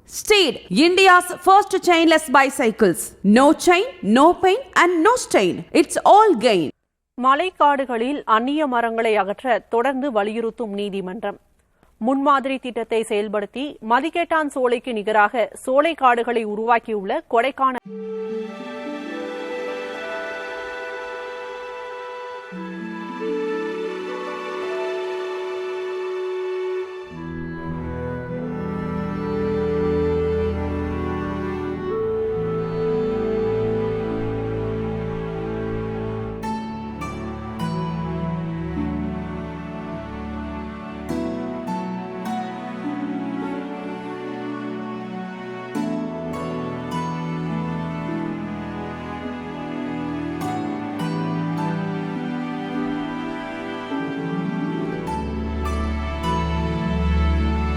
Steed, India's first chainless bicycles. No chain, no pain and no stain. It's all gain. மலைக்காடுகளில் அந்நிய மரங்களை அகற்ற தொடர்ந்து வலியுறுத்தும் நீதிமன்றம். முன்மாதிரி திட்டத்தை செயல்படுத்தி மதிகேட்டான் சோலைக்கு நிகராக சோலை காடுகளை உருவாக்கியுள்ள கொடைக்கானல்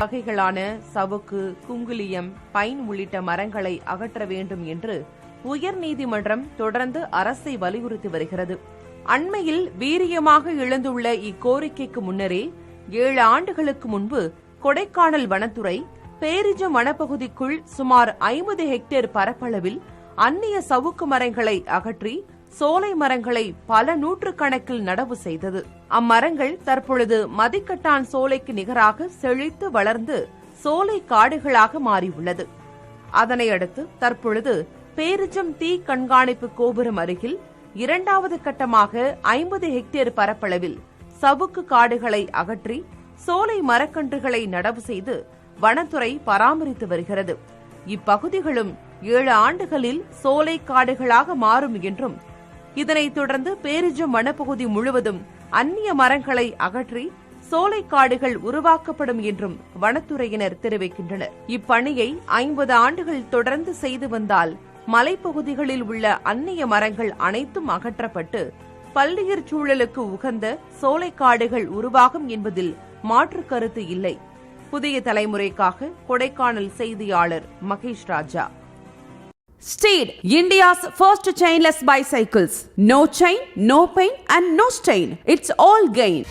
வகைகளான சவுக்கு, குங்குலியம், பைன் உள்ளிட்ட மரங்களை அகற்ற வேண்டும் என்று உயர்நீதிமன்றம் தொடர்ந்து அரசை வலியுறுத்தி வருகிறது. அண்மையில் வீரியமாக எழுந்துள்ள இக்கோரிக்கைக்கு முன்னரே 7 ஆண்டுகளுக்கு முன்பு கொடைக்கானல் வனத்துறை பேரிஜம் வனப்பகுதிக்குள் சுமார் 50 ஹெக்டேர் பரப்பளவில் அந்நிய சவுக்கு மரங்களை அகற்றி சோலை மரங்களை பல நூற்றுக்கணக்கில் நடவு செய்தது. அம்மரங்கள் தற்பொழுது மதிக்கட்டான் சோலைக்கு நிகராக செழித்து வளர்ந்து சோலை காடுகளாக மாறியுள்ளது. அதனையடுத்து தற்பொழுது பேரிஜம் தீ கண்காணிப்பு கோபுரம் அருகில் 2வது கட்டமாக 50 ஹெக்டேர் பரப்பளவில் சவுக்கு காடுகளை அகற்றி சோலை மரக்கன்றுகளை நடவு செய்து வனத்துறை பராமரித்து வருகிறது. இப்பகுதிகளும் 7 ஆண்டுகளில் சோலை காடுகளாக மாறும் என்றும் இதனைத் தொடர்ந்து பேரிஜம் வனப்பகுதி முழுவதும் அந்நிய மரங்களை அகற்றி சோலை காடுகள் உருவாக்கப்படும் என்றும் வனத்துறையினர் தெரிவிக்கின்றனர். இப்பணியை 50 ஆண்டுகள் தொடர்ந்து செய்து வந்தால் மலைப்பகுதிகளில் உள்ள அந்நிய மரங்கள் அனைத்தும் அகற்றப்பட்டு பல்லுயிர் சூழலுக்கு உகந்த சோலை காடுகள் உருவாகும் என்பதில் மாற்று கருத்து இல்லை. புதிய தலைமுறைக்காக கொடைக்கானல் செய்தியாளர் மகேஷ் ராஜா. Steed, India's first chainless bicycles. No chain, no pain and no stain. It's all gain.